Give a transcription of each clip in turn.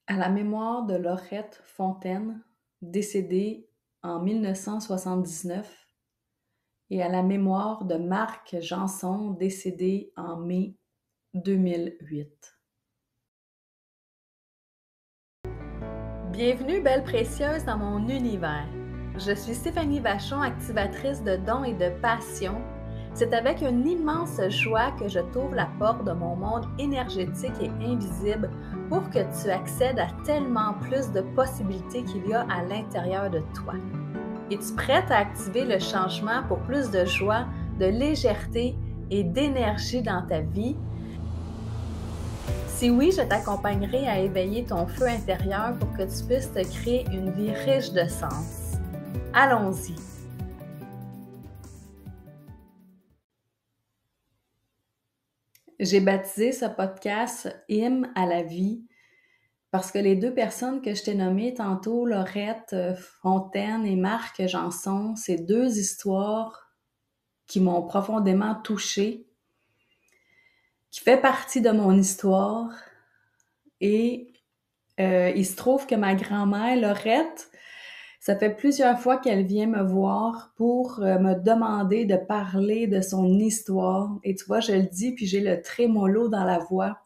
À la mémoire de Laurette Fontaine, décédée en 1979, et à la mémoire de Marc Janson, décédé en mai 2008. Bienvenue, belle précieuse, dans mon univers. Je suis Stéphanie Vachon, activatrice de dons et de passion. C'est avec une immense joie que je t'ouvre la porte de mon monde énergétique et invisible pour que tu accèdes à tellement plus de possibilités qu'il y a à l'intérieur de toi. Es-tu prête à activer le changement pour plus de joie, de légèreté et d'énergie dans ta vie? Si oui, je t'accompagnerai à éveiller ton feu intérieur pour que tu puisses te créer une vie riche de sens. Allons-y! J'ai baptisé ce podcast Hymne à la vie parce que les deux personnes que je t'ai nommées tantôt, Laurette Fontaine et Marc Janson, c'est deux histoires qui m'ont profondément touchée, qui fait partie de mon histoire. Et il se trouve que ma grand-mère, Laurette, ça fait plusieurs fois qu'elle vient me voir pour me demander de parler de son histoire. Et tu vois, je le dis, puis j'ai le trémolo dans la voix.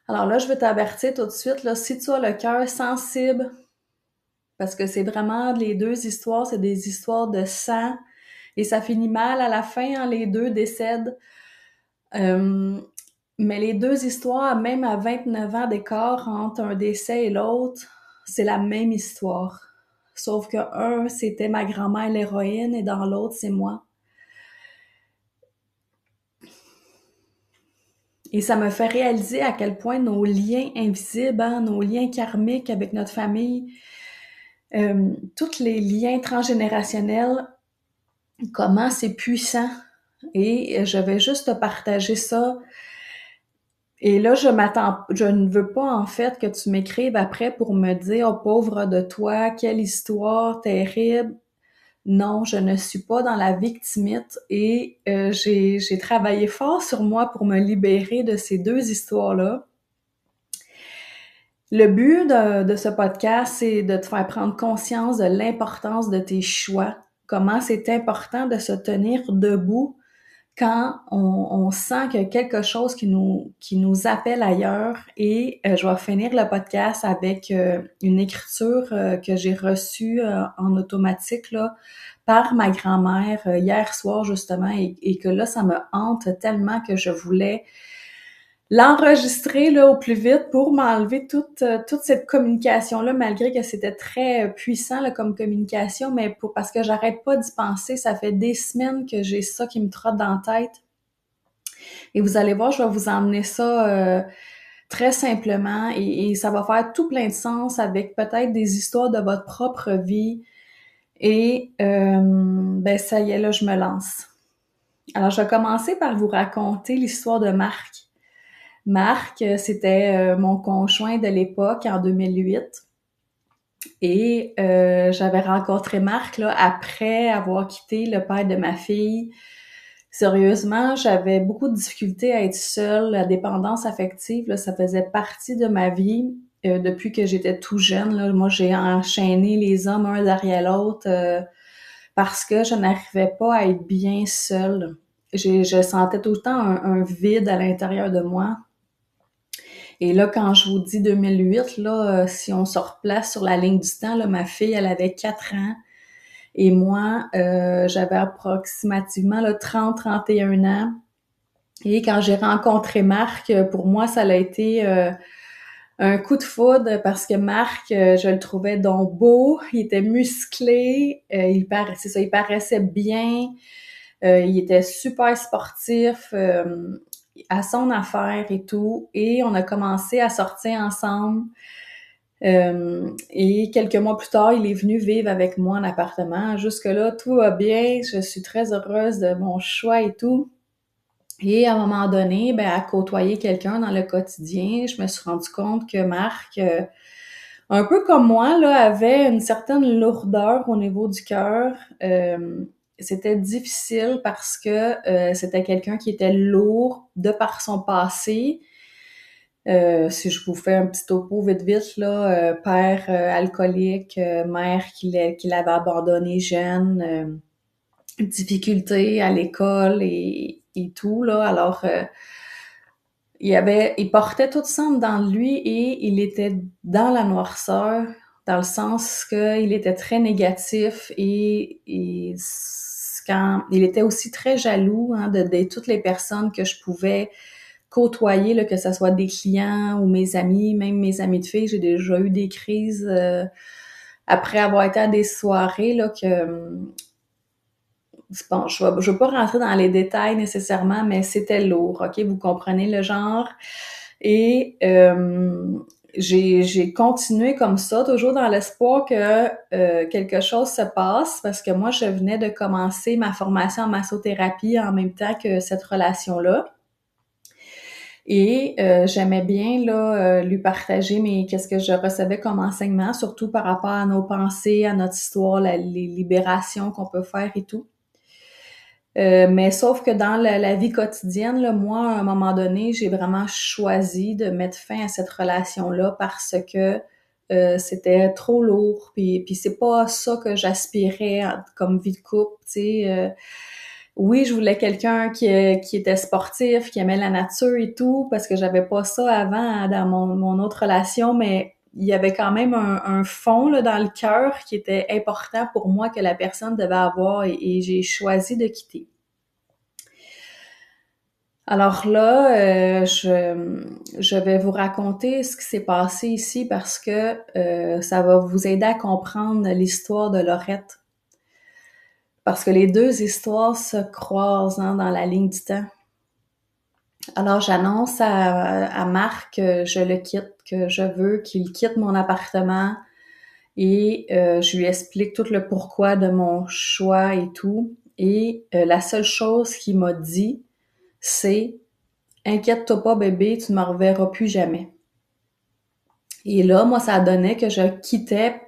Alors là, je veux t'avertir tout de suite, là, si tu as le cœur sensible, parce que c'est vraiment les deux histoires, c'est des histoires de sang, et ça finit mal à la fin, hein, les deux décèdent. Mais les deux histoires, même à 29 ans d'écart entre un décès et l'autre, c'est la même histoire. Sauf que un, c'était ma grand-mère l'héroïne, et dans l'autre, c'est moi. Et ça me fait réaliser à quel point nos liens invisibles, hein, nos liens karmiques avec notre famille, tous les liens transgénérationnels, comment c'est puissant. Et je vais juste te partager ça. Et là, je ne veux pas en fait que tu m'écrives après pour me dire, oh pauvre de toi, quelle histoire terrible. Non, je ne suis pas dans la victimite et j'ai travaillé fort sur moi pour me libérer de ces deux histoires-là. Le but de ce podcast, c'est de te faire prendre conscience de l'importance de tes choix, comment c'est important de se tenir debout quand on sent qu'il y a quelque chose qui nous appelle ailleurs. Et je vais finir le podcast avec une écriture que j'ai reçue en automatique là, par ma grand-mère hier soir justement, et que là, ça me hante tellement que je voulais l'enregistrer là au plus vite pour m'enlever toute cette communication-là, malgré que c'était très puissant là, comme communication, mais parce que j'arrête pas d'y penser. Ça fait des semaines que j'ai ça qui me trotte dans la tête. Et vous allez voir, je vais vous emmener ça très simplement, et ça va faire tout plein de sens avec peut-être des histoires de votre propre vie. Et ben ça y est, là, je me lance. Alors, je vais commencer par vous raconter l'histoire de Marc. Marc, c'était mon conjoint de l'époque en 2008. Et j'avais rencontré Marc là, après avoir quitté le père de ma fille. Sérieusement, j'avais beaucoup de difficultés à être seule. La dépendance affective, là, ça faisait partie de ma vie depuis que j'étais tout jeune. Là. Moi, j'ai enchaîné les hommes un derrière l'autre parce que je n'arrivais pas à être bien seule. Je sentais tout le temps un vide à l'intérieur de moi. Et là, quand je vous dis 2008, là, si on se replace sur la ligne du temps, là, ma fille, elle avait 4 ans. Et moi, j'avais approximativement 30-31 ans. Et quand j'ai rencontré Marc, pour moi, ça a été un coup de foudre parce que Marc, je le trouvais donc beau, il était musclé, il paraissait bien, il était super sportif, à son affaire et tout. Et on a commencé à sortir ensemble. Et quelques mois plus tard, il est venu vivre avec moi en appartement. Jusque-là, tout va bien. Je suis très heureuse de mon choix et tout. Et à un moment donné, ben, à côtoyer quelqu'un dans le quotidien, je me suis rendu compte que Marc, un peu comme moi, là, avait une certaine lourdeur au niveau du cœur. C'était difficile parce que c'était quelqu'un qui était lourd de par son passé. Si je vous fais un petit topo vite vite, là, père alcoolique, mère qui l'avait abandonné jeune, difficultés à l'école et tout, là. Alors, il portait tout ça dans lui et il était dans la noirceur, dans le sens qu'il était très négatif et quand il était aussi très jaloux hein, de toutes les personnes que je pouvais côtoyer, là, que ce soit des clients ou mes amis, même mes amis de filles. J'ai déjà eu des crises après avoir été à des soirées là, que bon, je vais pas rentrer dans les détails nécessairement, mais c'était lourd, OK? Vous comprenez le genre? Et j'ai continué comme ça, toujours dans l'espoir que quelque chose se passe, parce que moi, je venais de commencer ma formation en massothérapie en même temps que cette relation-là. Et j'aimais bien là lui partager qu'est-ce que je recevais comme enseignement, surtout par rapport à nos pensées, à notre histoire, les libérations qu'on peut faire et tout. Mais sauf que dans la vie quotidienne, là, moi, à un moment donné, j'ai vraiment choisi de mettre fin à cette relation-là parce que c'était trop lourd. Puis c'est pas ça que j'aspirais comme vie de couple, tu sais. Oui, je voulais quelqu'un qui était sportif, qui aimait la nature et tout, parce que j'avais pas ça avant hein, dans mon autre relation, mais il y avait quand même un fond là, dans le cœur qui était important pour moi que la personne devait avoir et j'ai choisi de quitter. Alors là, je vais vous raconter ce qui s'est passé ici parce que ça va vous aider à comprendre l'histoire de Laurette. Parce que les deux histoires se croisent hein, dans la ligne du temps. Alors j'annonce à Marc que je le quitte, que je veux qu'il quitte mon appartement et je lui explique tout le pourquoi de mon choix et tout. Et la seule chose qu'il m'a dit, c'est inquiète-toi pas, bébé, tu ne me reverras plus jamais. Et là, moi, ça donnait que je quittais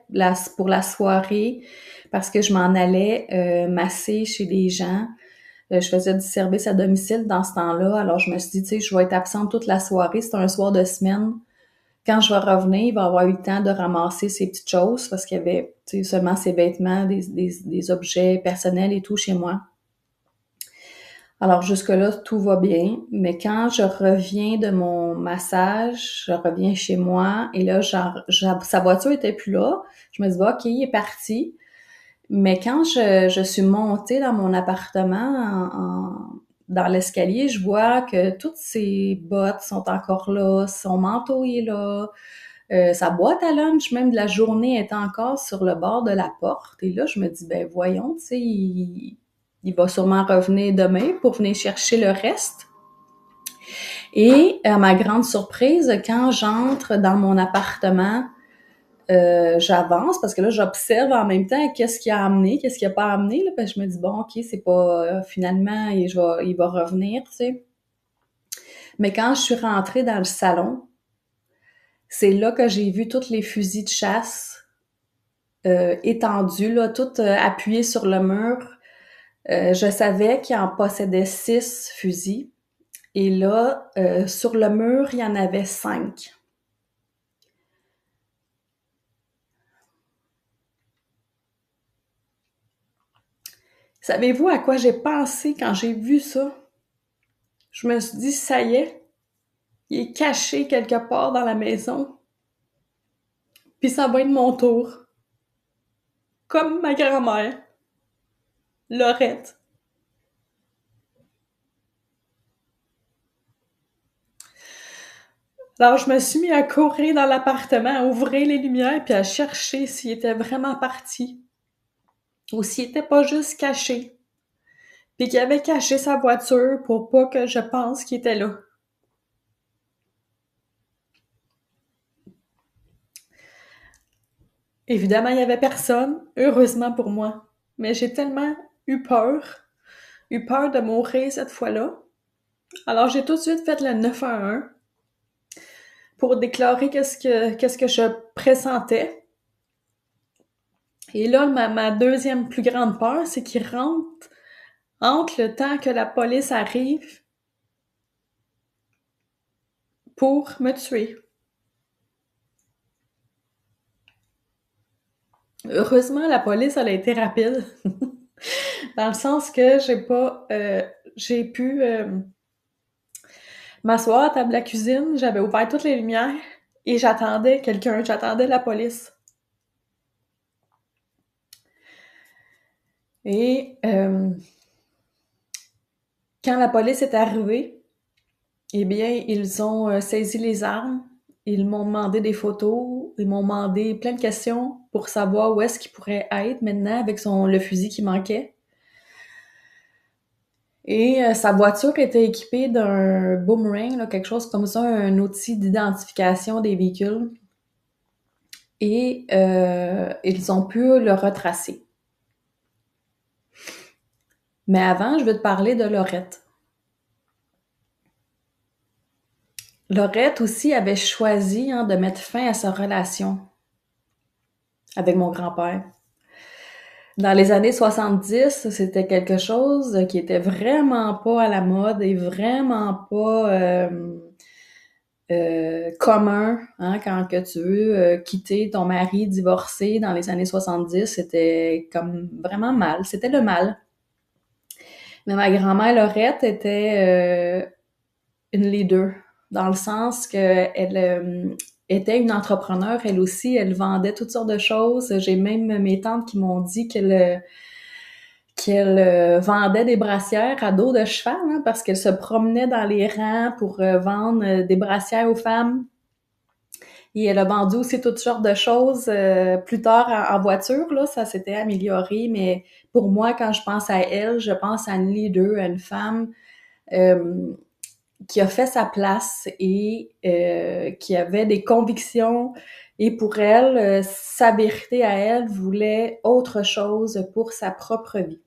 pour la soirée parce que je m'en allais masser chez des gens. Je faisais du service à domicile dans ce temps-là. Alors, je me suis dit, tu sais, je vais être absente toute la soirée. C'est un soir de semaine. Quand je vais revenir, il va avoir eu le temps de ramasser ses petites choses parce qu'il y avait, tu sais, seulement ses vêtements, des objets personnels et tout chez moi. Alors jusque-là, tout va bien, mais quand je reviens de mon massage, je reviens chez moi et là, sa voiture était plus là. Je me dis, bah, OK, il est parti. Mais quand je suis montée dans mon appartement, dans l'escalier, je vois que toutes ses bottes sont encore là, son manteau est là, sa boîte à lunch, même de la journée, est encore sur le bord de la porte. Et là, je me dis, ben voyons, tu sais, il va sûrement revenir demain pour venir chercher le reste. Et à ma grande surprise, quand j'entre dans mon appartement, j'avance parce que là, j'observe en même temps qu'est-ce qu'il a amené, qu'est-ce qu'il a pas amené. Là, parce que je me dis, bon, OK, c'est pas... finalement, il va revenir, tu sais. Mais quand je suis rentrée dans le salon, c'est là que j'ai vu tous les fusils de chasse étendus, là, tout appuyés sur le mur. Je savais qu'il en possédait 6 fusils. Et là, sur le mur, il y en avait 5. Savez-vous à quoi j'ai pensé quand j'ai vu ça? Je me suis dit, ça y est, il est caché quelque part dans la maison, puis ça va être mon tour. Comme ma grand-mère, Laurette. Alors, je me suis mis à courir dans l'appartement, à ouvrir les lumières, puis à chercher s'il était vraiment parti, ou s'il était pas juste caché, puis qu'il avait caché sa voiture pour pas que je pense qu'il était là. Évidemment, il y avait personne, heureusement pour moi. Mais j'ai tellement eu peur de mourir cette fois-là. Alors, j'ai tout de suite fait le 911 pour déclarer qu'est-ce que je pressentais. Et là, ma deuxième plus grande peur, c'est qu'il rentre entre le temps que la police arrive pour me tuer. Heureusement, la police, elle a été rapide. Dans le sens que j'ai pu m'asseoir à table de la cuisine, j'avais ouvert toutes les lumières et j'attendais la police. Et quand la police est arrivée, eh bien, ils ont saisi les armes, ils m'ont demandé des photos, ils m'ont demandé plein de questions pour savoir où est-ce qu'il pourrait être maintenant avec le fusil qui manquait. Et sa voiture était équipée d'un boomerang, là, quelque chose comme ça, un outil d'identification des véhicules. Et ils ont pu le retracer. Mais avant, je veux te parler de Laurette. Laurette aussi avait choisi de mettre fin à sa relation avec mon grand-père. Dans les années 70, c'était quelque chose qui était vraiment pas à la mode et vraiment pas commun, quand que tu veux quitter ton mari divorcé dans les années 70, c'était comme vraiment mal, c'était le mal. Mais ma grand-mère Laurette était une leader, dans le sens que elle était une entrepreneure, elle aussi, elle vendait toutes sortes de choses. J'ai même mes tantes qui m'ont dit qu'elle vendait des brassières à dos de cheval, parce qu'elle se promenait dans les rangs pour vendre des brassières aux femmes. Et elle a vendu aussi toutes sortes de choses plus tard en voiture, là, ça s'était amélioré, mais pour moi, quand je pense à elle, je pense à une leader, à une femme euh, qui a fait sa place et qui avait des convictions. Et pour elle, sa vérité à elle voulait autre chose pour sa propre vie.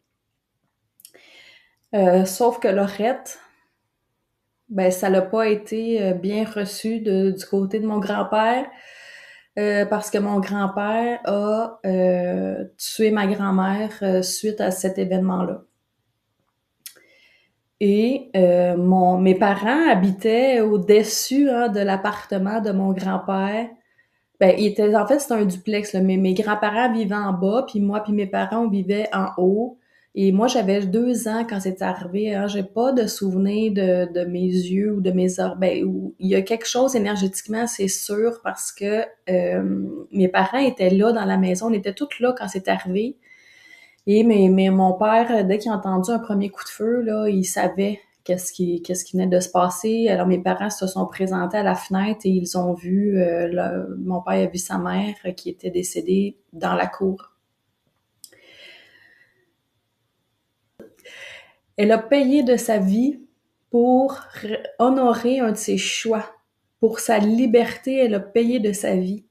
Sauf que Laurette, ben ça l'a pas été bien reçu du côté de mon grand-père parce que mon grand-père a tué ma grand-mère suite à cet événement-là. Et mes parents habitaient au-dessus de l'appartement de mon grand-père. Ben, en fait, c'était un duplex, là, mais mes grands-parents vivaient en bas, puis moi puis mes parents, on vivait en haut. Et moi, j'avais 2 ans quand c'est arrivé. J'ai pas de souvenir de mes yeux ou de mes oreilles. Ben, il y a quelque chose énergétiquement, c'est sûr, parce que mes parents étaient là dans la maison. On était tous là quand c'est arrivé. Et mais mon père, dès qu'il a entendu un premier coup de feu, là, il savait qu'est-ce qui venait de se passer. Alors mes parents se sont présentés à la fenêtre et ils ont vu, mon père a vu sa mère qui était décédée dans la cour. Elle a payé de sa vie pour honorer un de ses choix. Pour sa liberté, elle a payé de sa vie.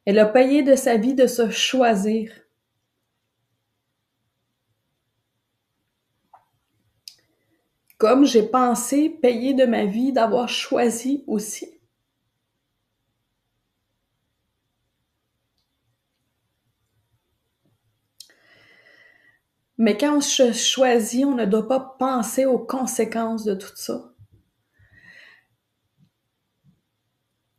Elle a payé de sa vie de se choisir. Comme j'ai pensé payer de ma vie d'avoir choisi aussi. Mais quand on se choisit, on ne doit pas penser aux conséquences de tout ça.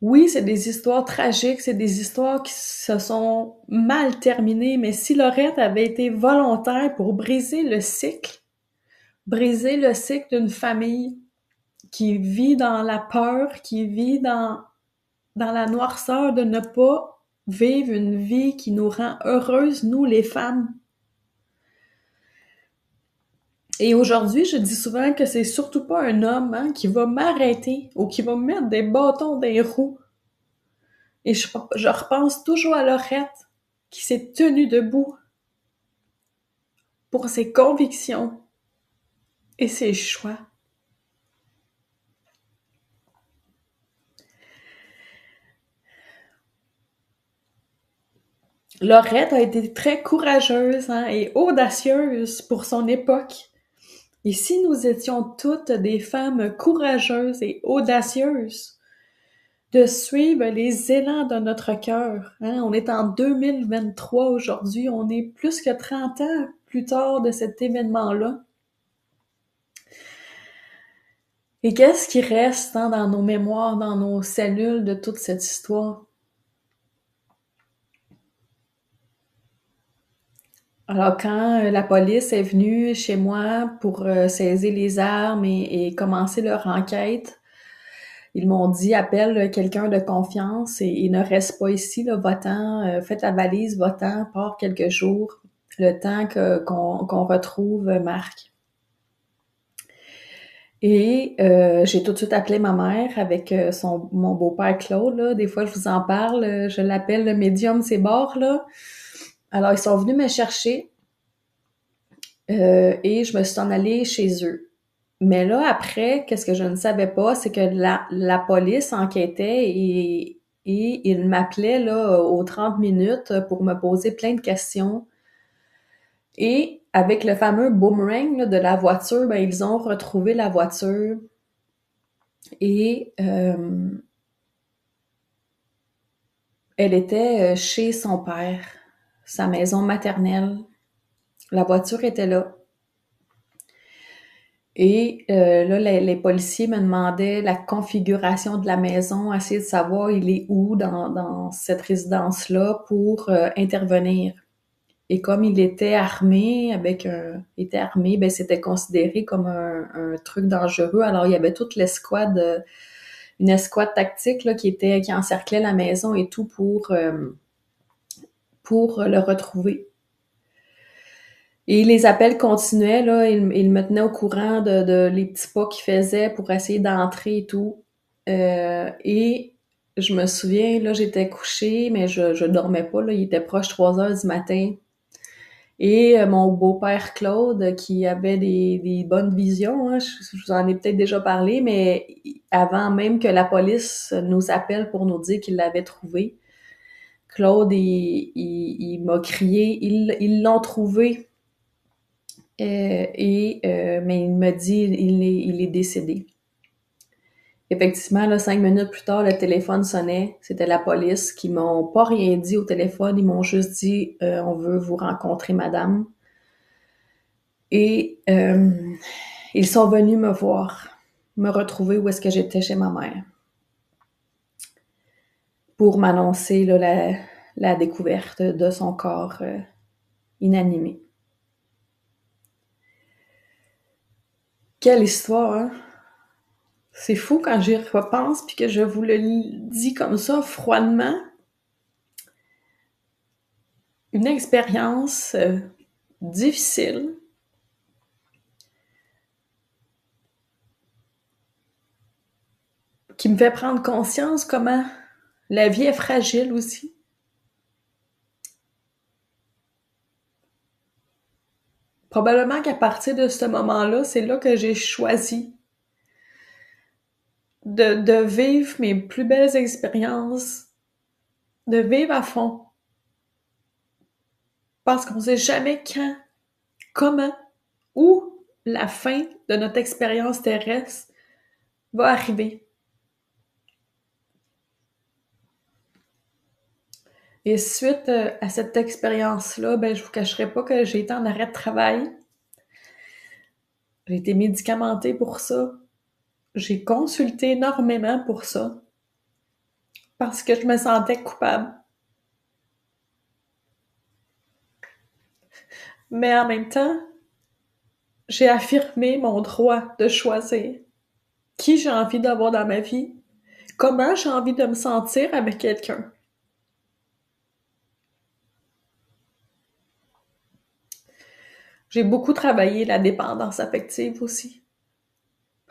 Oui, c'est des histoires tragiques, c'est des histoires qui se sont mal terminées, mais si Laurette avait été volontaire pour briser le cycle d'une famille qui vit dans la peur, qui vit dans la noirceur de ne pas vivre une vie qui nous rend heureuses, nous les femmes. Et aujourd'hui, je dis souvent que c'est surtout pas un homme qui va m'arrêter ou qui va me mettre des bâtons dans les roues. Et je repense toujours à Laurette qui s'est tenue debout pour ses convictions et ses choix. Laurette a été très courageuse et audacieuse pour son époque. Et si nous étions toutes des femmes courageuses et audacieuses, de suivre les élans de notre cœur. On est en 2023 aujourd'hui, on est plus que 30 ans plus tard de cet événement-là. Et qu'est-ce qui reste hein, dans nos mémoires, dans nos cellules de toute cette histoire? Alors, quand la police est venue chez moi pour saisir les armes et commencer leur enquête, ils m'ont dit appelle quelqu'un de confiance et ne reste pas ici, là, va-t'en, fais ta valise, va-t'en, pars quelques jours, le temps qu'on retrouve Marc. Et j'ai tout de suite appelé ma mère avec mon beau-père Claude. Là. Des fois, je vous en parle. Je l'appelle le médium, c'est bords, là. Alors, ils sont venus me chercher et je me suis en allée chez eux. Mais là, après, qu'est-ce que je ne savais pas, c'est que la police enquêtait et ils m'appelaient là aux 30 minutes pour me poser plein de questions. Et avec le fameux boomerang là, de la voiture, ben, ils ont retrouvé la voiture et elle était chez son père, sa maison maternelle. La voiture était là. Et là, les policiers me demandaient la configuration de la maison, essayer de savoir il est où dans cette résidence-là pour intervenir. Et comme il était armé, ben c'était considéré comme un truc dangereux. Alors il y avait toute l'escouade, une escouade tactique là, qui encerclait la maison et tout pour le retrouver. Et les appels continuaient, là, il me tenait au courant de les petits pas qu'il faisait pour essayer d'entrer et tout. Et je me souviens, là, j'étais couchée, mais je dormais pas, là, il était proche 3 heures du matin. Et mon beau-père Claude, qui avait des bonnes visions, hein, je vous en ai peut-être déjà parlé, mais avant même que la police nous appelle pour nous dire qu'il l'avait trouvé, Claude, il m'a crié, ils l'ont trouvé. Mais il me dit il est décédé. Effectivement, là, 5 minutes plus tard, le téléphone sonnait. C'était la police qui m'ont pas rien dit au téléphone. Ils m'ont juste dit on veut vous rencontrer, madame. Et ils sont venus me voir, me retrouver où est-ce que j'étais chez ma mère pour m'annoncer là, la découverte de son corps inanimé. Quelle histoire, hein? C'est fou quand j'y repense puis que je vous le dis comme ça, froidement. Une expérience difficile, qui me fait prendre conscience comment la vie est fragile aussi. Probablement qu'à partir de ce moment-là, c'est là que j'ai choisi de vivre mes plus belles expériences, de vivre à fond. Parce qu'on ne sait jamais quand, comment, où la fin de notre expérience terrestre va arriver. Et suite à cette expérience-là, ben, je vous cacherai pas que j'ai été en arrêt de travail. J'ai été médicamentée pour ça. J'ai consulté énormément pour ça. Parce que je me sentais coupable. Mais en même temps, j'ai affirmé mon droit de choisir qui j'ai envie d'avoir dans ma vie, comment j'ai envie de me sentir avec quelqu'un. J'ai beaucoup travaillé la dépendance affective aussi.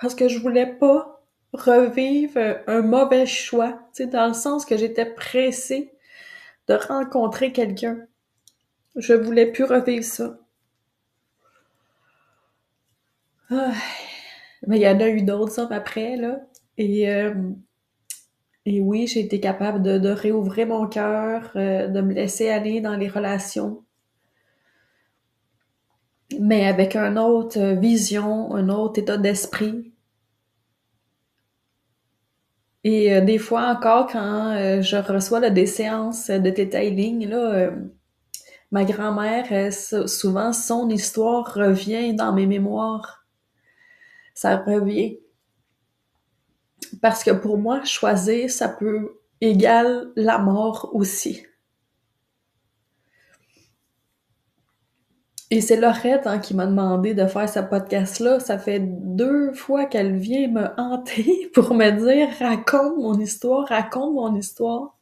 Parce que je voulais pas revivre un mauvais choix, tu sais, dans le sens que j'étais pressée de rencontrer quelqu'un. Je voulais plus revivre ça. Ah, mais il y en a eu d'autres hommes après, là. Et, euh, et oui, j'ai été capable de réouvrir mon cœur, de me laisser aller dans les relations, mais avec une autre vision, un autre état d'esprit. Et des fois encore, quand je reçois là, des séances de Theta Healing, là, ma grand-mère, souvent, son histoire revient dans mes mémoires. Ça revient. Parce que pour moi, choisir, ça peut égaler la mort aussi. Et c'est Laurette qui m'a demandé de faire ce podcast-là. Ça fait 2 fois qu'elle vient me hanter pour me dire raconte mon histoire.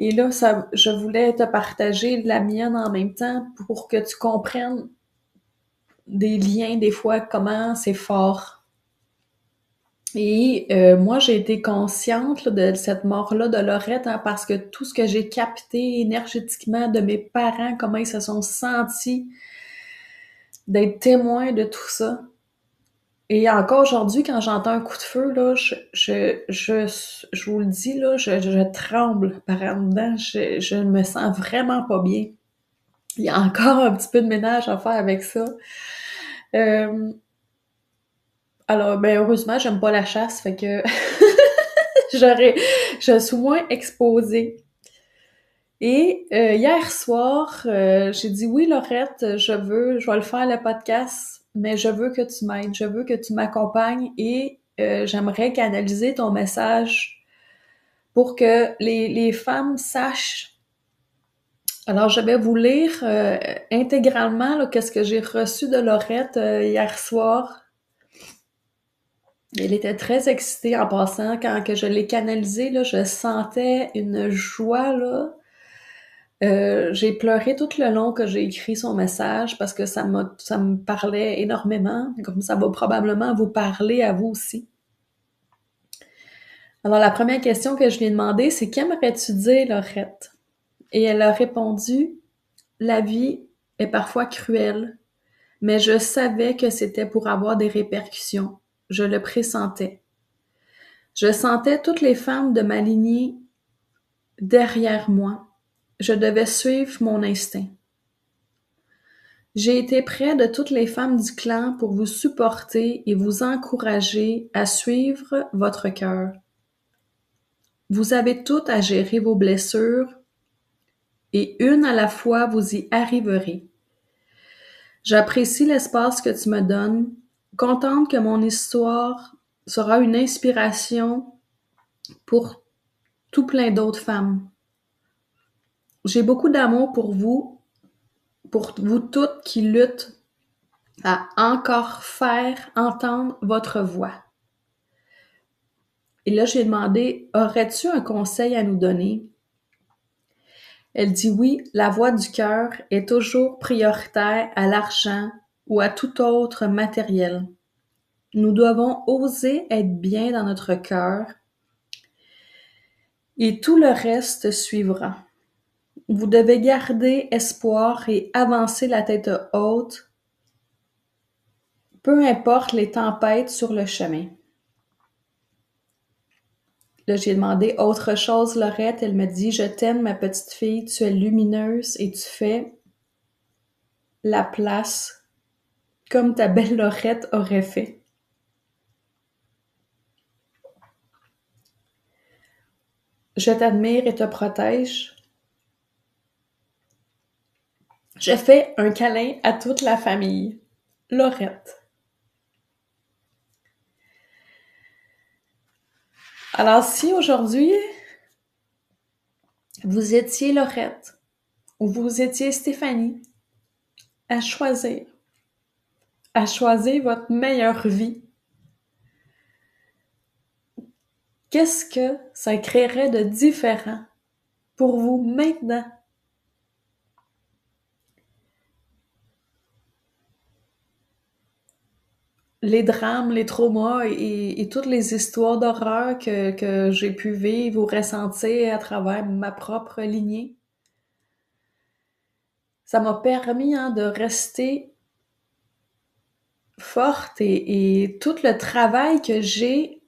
Et là, je voulais te partager la mienne en même temps pour que tu comprennes des liens, des fois, comment c'est fort. Et moi, j'ai été consciente là, de cette mort-là de Laurette parce que tout ce que j'ai capté énergétiquement de mes parents, comment ils se sont sentis d'être témoins de tout ça. Et encore aujourd'hui, quand j'entends un coup de feu, là, je vous le dis, là, je tremble par en dedans. Je me sens vraiment pas bien. Il y a encore un petit peu de ménage à faire avec ça. Euh, alors, ben, heureusement, j'aime pas la chasse, fait que je suis moins exposée. Et hier soir, j'ai dit oui, Laurette, je vais le faire le podcast, mais je veux que tu m'aides, je veux que tu m'accompagnes et j'aimerais canaliser ton message pour que les femmes sachent. Alors, je vais vous lire intégralement là, qu'est-ce que j'ai reçu de Laurette hier soir. Elle était très excitée en passant. Quand que je l'ai canalisé, là, je sentais une joie, là. J'ai pleuré tout le long que j'ai écrit son message parce que ça me parlait énormément, comme ça va probablement vous parler à vous aussi. Alors, la première question que je lui ai demandé, c'est qu'aimerais-tu dire, Laurette? Et elle a répondu, la vie est parfois cruelle, mais je savais que c'était pour avoir des répercussions. Je le pressentais. Je sentais toutes les femmes de ma lignée derrière moi. Je devais suivre mon instinct. J'ai été près de toutes les femmes du clan pour vous supporter et vous encourager à suivre votre cœur. Vous avez toutes à gérer vos blessures et une à la fois vous y arriverez. J'apprécie l'espace que tu me donnes, contente que mon histoire sera une inspiration pour tout plein d'autres femmes. J'ai beaucoup d'amour pour vous toutes qui luttent à encore faire entendre votre voix. Et là, j'ai demandé, aurais-tu un conseil à nous donner? Elle dit oui, la voix du cœur est toujours prioritaire à l'argent ou à tout autre matériel. Nous devons oser être bien dans notre cœur et tout le reste suivra. Vous devez garder espoir et avancer la tête haute, peu importe les tempêtes sur le chemin. Là, j'ai demandé autre chose, Laurette. Elle me dit, je t'aime, ma petite fille, tu es lumineuse et tu fais la place comme ta belle Laurette aurait fait. Je t'admire et te protège. Je fais un câlin à toute la famille. Laurette. Alors, si aujourd'hui, vous étiez Laurette ou vous étiez Stéphanie, à choisir votre meilleure vie, qu'est-ce que ça créerait de différent pour vous maintenant? Les drames, les traumas et toutes les histoires d'horreur que j'ai pu vivre ou ressentir à travers ma propre lignée, ça m'a permis de rester forte et tout le travail que j'ai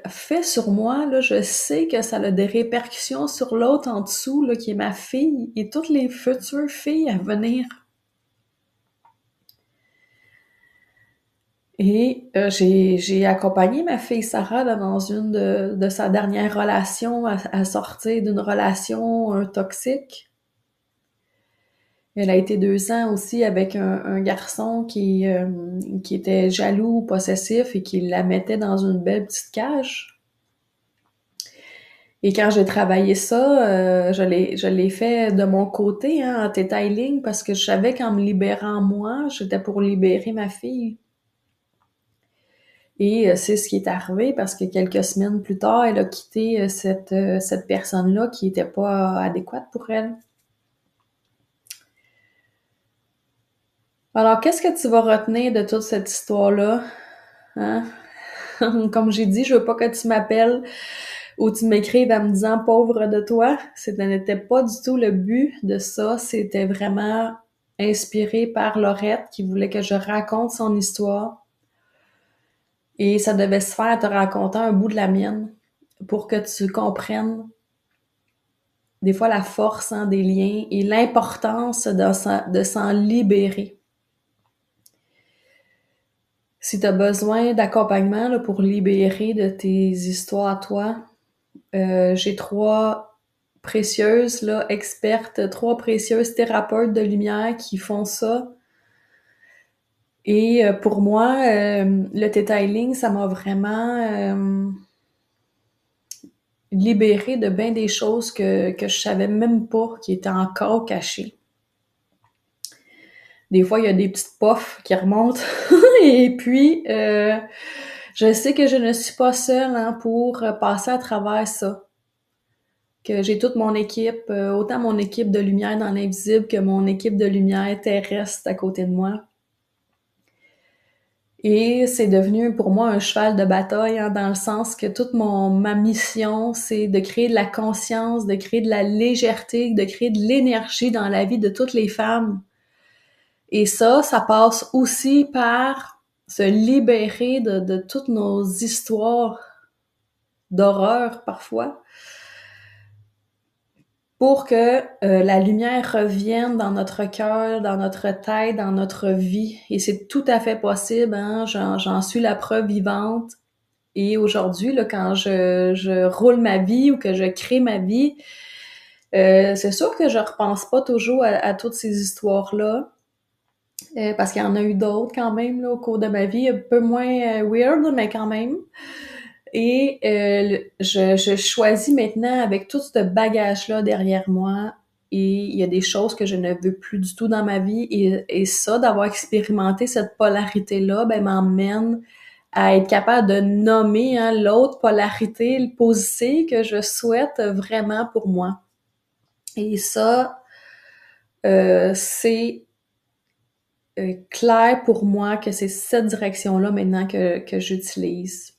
fait sur moi, là, je sais que ça a des répercussions sur l'autre en dessous, là, qui est ma fille et toutes les futures filles à venir. Et j'ai accompagné ma fille Sarah là, dans une de sa dernière relation à sortir d'une relation toxique. Elle a été 2 ans aussi avec un garçon qui était jaloux, possessif et qui la mettait dans une belle petite cage. Et quand j'ai travaillé ça, je l'ai fait de mon côté, hein, en detailing, parce que je savais qu'en me libérant moi, j'étais pour libérer ma fille. Et c'est ce qui est arrivé parce que quelques semaines plus tard, elle a quitté cette personne-là qui était pas adéquate pour elle. Alors, qu'est-ce que tu vas retenir de toute cette histoire-là? Hein? Comme j'ai dit, je veux pas que tu m'appelles ou tu m'écrives en me disant pauvre de toi. Ce n'était pas du tout le but de ça. C'était vraiment inspiré par Laurette qui voulait que je raconte son histoire. Et ça devait se faire te racontant un bout de la mienne pour que tu comprennes des fois la force, hein, des liens et l'importance de s'en libérer. Si tu as besoin d'accompagnement là, pour libérer de tes histoires à toi, j'ai 3 précieuses là, expertes, 3 précieuses thérapeutes de lumière qui font ça. Et pour moi, le detailing, ça m'a vraiment libérée de bien des choses que je savais même pas qui étaient encore cachées. Des fois, il y a des petites puffs qui remontent. Et puis, je sais que je ne suis pas seule hein, pour passer à travers ça. Que j'ai toute mon équipe, autant mon équipe de lumière dans l'invisible que mon équipe de lumière terrestre à côté de moi. Et c'est devenu pour moi un cheval de bataille, hein, dans le sens que toute ma mission, c'est de créer de la conscience, de créer de la légèreté, de créer de l'énergie dans la vie de toutes les femmes. Et ça passe aussi par se libérer de toutes nos histoires d'horreur parfois, pour que la lumière revienne dans notre cœur, dans notre tête, dans notre vie. Et c'est tout à fait possible, hein? J'en suis la preuve vivante. Et aujourd'hui, là, quand je roule ma vie ou que je crée ma vie, c'est sûr que je repense pas toujours à toutes ces histoires-là. Parce qu'il y en a eu d'autres quand même là, au cours de ma vie, un peu moins weird, mais quand même. Et je choisis maintenant avec tout ce bagage-là derrière moi et il y a des choses que je ne veux plus du tout dans ma vie et ça, d'avoir expérimenté cette polarité-là, ben m'emmène à être capable de nommer hein, l'autre polarité, le positif que je souhaite vraiment pour moi. Et ça, c'est clair pour moi que c'est cette direction-là maintenant que j'utilise.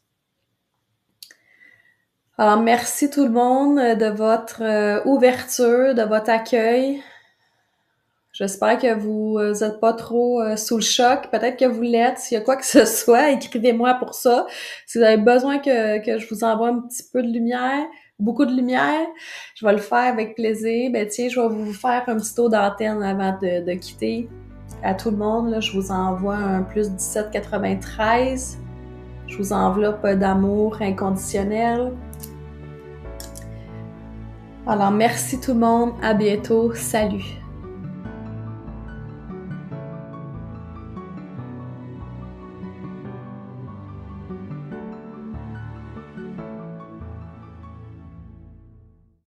Alors, merci tout le monde de votre ouverture, de votre accueil. J'espère que vous êtes pas trop sous le choc. Peut-être que vous l'êtes. S'il y a quoi que ce soit, écrivez-moi pour ça. Si vous avez besoin que je vous envoie un petit peu de lumière, beaucoup de lumière, je vais le faire avec plaisir. Ben tiens, je vais vous faire un petit tour d'antenne avant de quitter. À tout le monde, là, je vous envoie un plus 1793. Je vous enveloppe d'amour inconditionnel. Alors, merci tout le monde. À bientôt. Salut.